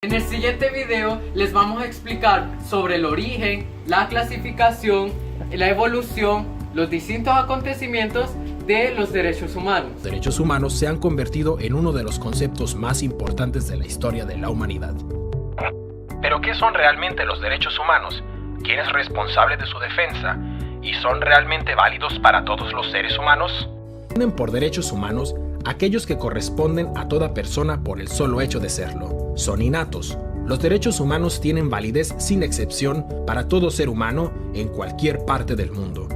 En el siguiente video les vamos a explicar sobre el origen, la clasificación, la evolución, los distintos acontecimientos de los derechos humanos. Los derechos humanos se han convertido en uno de los conceptos más importantes de la historia de la humanidad. ¿Pero qué son realmente los derechos humanos? ¿Quién es responsable de su defensa? ¿Y son realmente válidos para todos los seres humanos? Tienen por derechos humanos aquellos que corresponden a toda persona por el solo hecho de serlo. Son innatos. Los derechos humanos tienen validez sin excepción para todo ser humano en cualquier parte del mundo.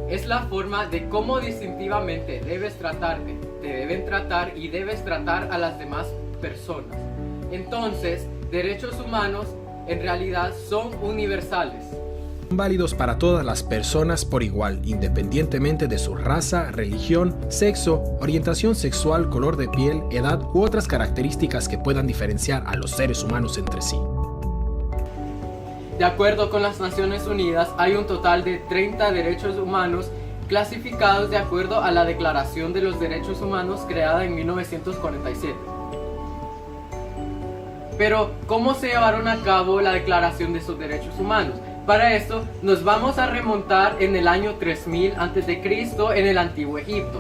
Es la forma de cómo distintivamente debes tratarte, te deben tratar y debes tratar a las demás personas. Entonces, derechos humanos en realidad son universales. Son válidos para todas las personas por igual, independientemente de su raza, religión, sexo, orientación sexual, color de piel, edad u otras características que puedan diferenciar a los seres humanos entre sí. De acuerdo con las Naciones Unidas, hay un total de 30 derechos humanos clasificados de acuerdo a la Declaración de los Derechos Humanos creada en 1947. Pero, ¿cómo se llevaron a cabo la Declaración de esos Derechos Humanos? Para esto, nos vamos a remontar en el año 3000 a.C. en el Antiguo Egipto.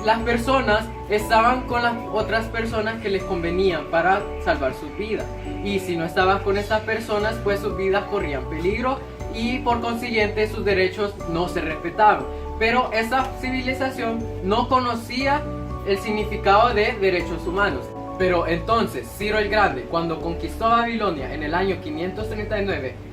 Las personas estaban con las otras personas que les convenían para salvar sus vidas. Y si no estabas con esas personas, pues sus vidas corrían peligro y por consiguiente sus derechos no se respetaban. Pero esa civilización no conocía el significado de derechos humanos. Pero entonces, Ciro el Grande, cuando conquistó Babilonia en el año 539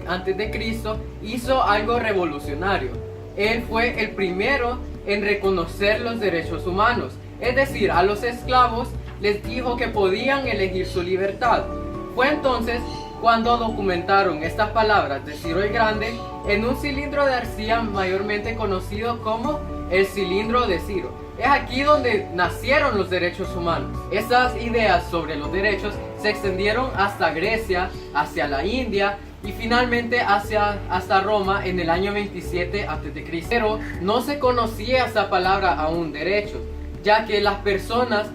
antes de Cristo, hizo algo revolucionario. Él fue el primero en reconocer los derechos humanos. Es decir, a los esclavos les dijo que podían elegir su libertad. Fue entonces cuando documentaron estas palabras de Ciro el Grande en un cilindro de arcilla mayormente conocido como el cilindro de Ciro. Es aquí donde nacieron los derechos humanos. Estas ideas sobre los derechos se extendieron hasta Grecia, hacia la India y finalmente hasta Roma en el año 27 a.C. Pero no se conocía esa palabra aún derechos, ya que las personas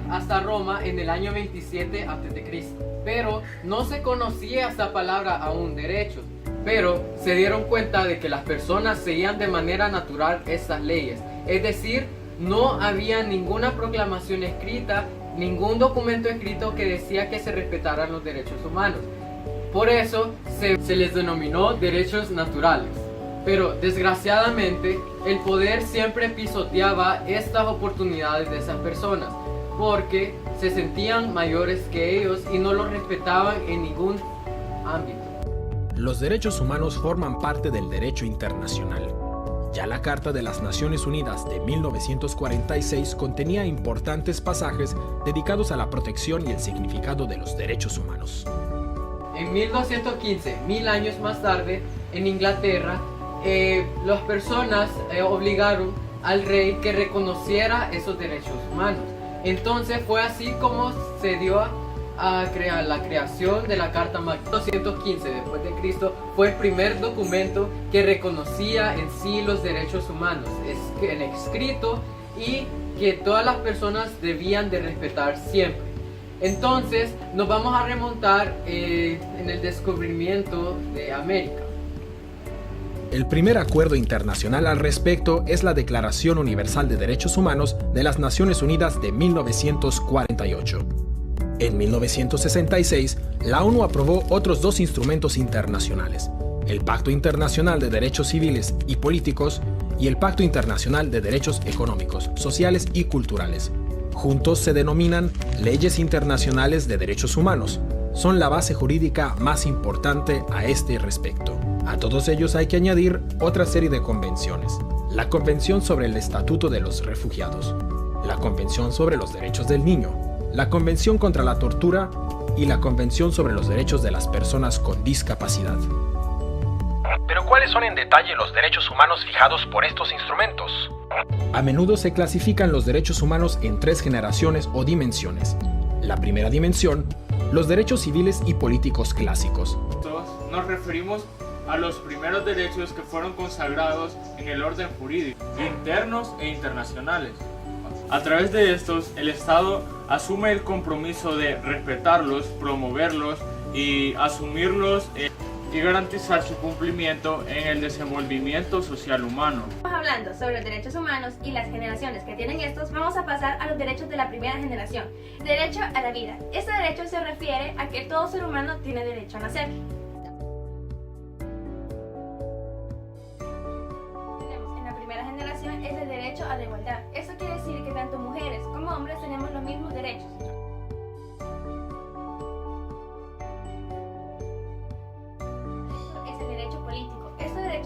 hasta Roma en el año 27 a.C. Pero no se conocía esa palabra aún derechos. Pero se dieron cuenta de que las personas seguían de manera natural estas leyes. Es decir, no había ninguna proclamación escrita, ningún documento escrito que decía que se respetaran los derechos humanos. Por eso se les denominó derechos naturales. Pero desgraciadamente, el poder siempre pisoteaba estas oportunidades de esas personas, porque se sentían mayores que ellos y no los respetaban en ningún ámbito. Los derechos humanos forman parte del derecho internacional. Ya la Carta de las Naciones Unidas de 1946 contenía importantes pasajes dedicados a la protección y el significado de los derechos humanos. En 1215, 1000 años más tarde, en Inglaterra, las personas obligaron al rey que reconociera esos derechos humanos. Entonces fue así como se dio a crear la creación de la Carta Magna. 215 después de Cristo fue el primer documento que reconocía en sí los derechos humanos, en escrito, y que todas las personas debían de respetar siempre. Entonces nos vamos a remontar en el descubrimiento de América. El primer acuerdo internacional al respecto es la Declaración Universal de Derechos Humanos de las Naciones Unidas de 1948. En 1966, la ONU aprobó otros dos instrumentos internacionales, el Pacto Internacional de Derechos Civiles y Políticos y el Pacto Internacional de Derechos Económicos, Sociales y Culturales. Juntos se denominan Leyes Internacionales de Derechos Humanos. Son la base jurídica más importante a este respecto. A todos ellos hay que añadir otra serie de convenciones. La Convención sobre el Estatuto de los Refugiados, la Convención sobre los Derechos del Niño, la Convención contra la Tortura y la Convención sobre los Derechos de las Personas con Discapacidad. ¿Pero cuáles son en detalle los derechos humanos fijados por estos instrumentos? A menudo se clasifican los derechos humanos en tres generaciones o dimensiones. La primera dimensión, los derechos civiles y políticos clásicos. Nos referimos a los primeros derechos que fueron consagrados en el orden jurídico, internos e internacionales. A través de estos, el Estado asume el compromiso de respetarlos, promoverlos y asumirlos y garantizar su cumplimiento en el desenvolvimiento social humano. Estamos hablando sobre los derechos humanos y las generaciones que tienen estos, vamos a pasar a los derechos de la primera generación. Derecho a la vida. Este derecho se refiere a que todo ser humano tiene derecho a nacer. Tenemos en la primera generación es el derecho a la igualdad. Eso quiere decir que tanto mujeres como hombres tenemos los mismos derechos.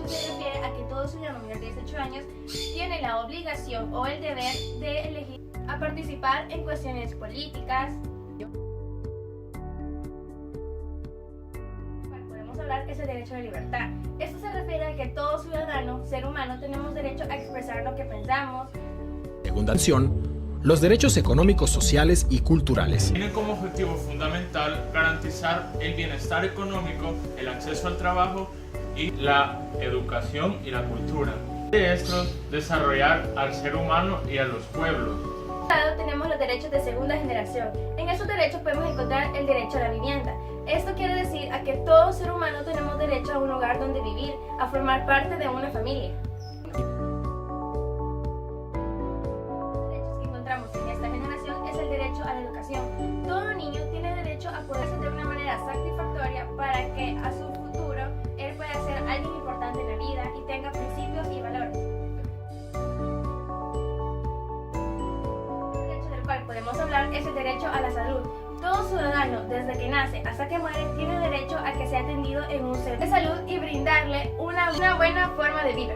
Se refiere a que todo ciudadano menor de 18 años tiene la obligación o el deber de elegir a participar en cuestiones políticas. Podemos hablar que es el derecho de libertad. Esto se refiere a que todo ciudadano, ser humano, tenemos derecho a expresar lo que pensamos. Segunda acción, los derechos económicos, sociales y culturales. Tienen como objetivo fundamental garantizar el bienestar económico, el acceso al trabajo y la educación y la cultura. De estos, desarrollar al ser humano y a los pueblos. Por otro lado, tenemos los derechos de segunda generación. En esos derechos podemos encontrar el derecho a la vivienda. Esto quiere decir a que todo ser humano tenemos derecho a un hogar donde vivir, a formar parte de una familia. Los derechos que encontramos en esta generación es el derecho a la educación. Todo niño tiene derecho a poderse de una manera satisfactoria para que a su futuro él pueda ser alguien importante en la vida y tenga principios y valores. El derecho del cual podemos hablar es el derecho a la salud. Todo ciudadano, desde que nace hasta que muere, tiene derecho a que sea atendido en un centro de salud y brindarle una buena forma de vida.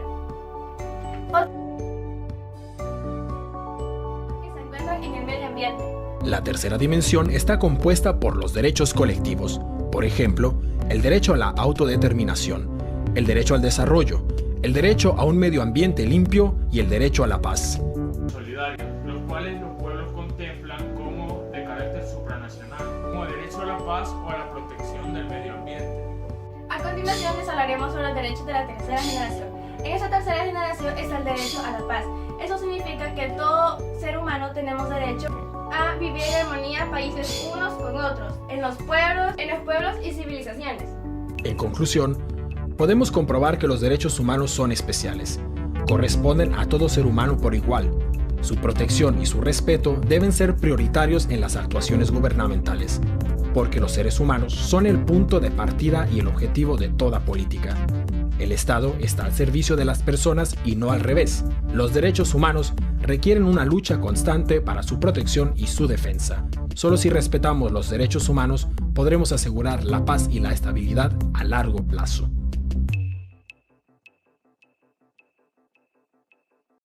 Que se encuentran en el medio ambiente. La tercera dimensión está compuesta por los derechos colectivos. Por ejemplo, el derecho a la autodeterminación, el derecho al desarrollo, el derecho a un medio ambiente limpio y el derecho a la paz. Solidarios, los cuales los pueblos contemplan como de carácter supranacional, como derecho a la paz o a la protección del medio ambiente. A continuación les hablaremos sobre los derechos de la tercera generación. En esa tercera generación está el derecho a la paz. Eso significa que todo ser humano tenemos derecho a vivir en armonía países unos con otros, en los pueblos y civilizaciones. En conclusión, podemos comprobar que los derechos humanos son especiales. Corresponden a todo ser humano por igual. Su protección y su respeto deben ser prioritarios en las actuaciones gubernamentales, porque los seres humanos son el punto de partida y el objetivo de toda política. El Estado está al servicio de las personas y no al revés. Los derechos humanos requieren una lucha constante para su protección y su defensa. Solo si respetamos los derechos humanos podremos asegurar la paz y la estabilidad a largo plazo.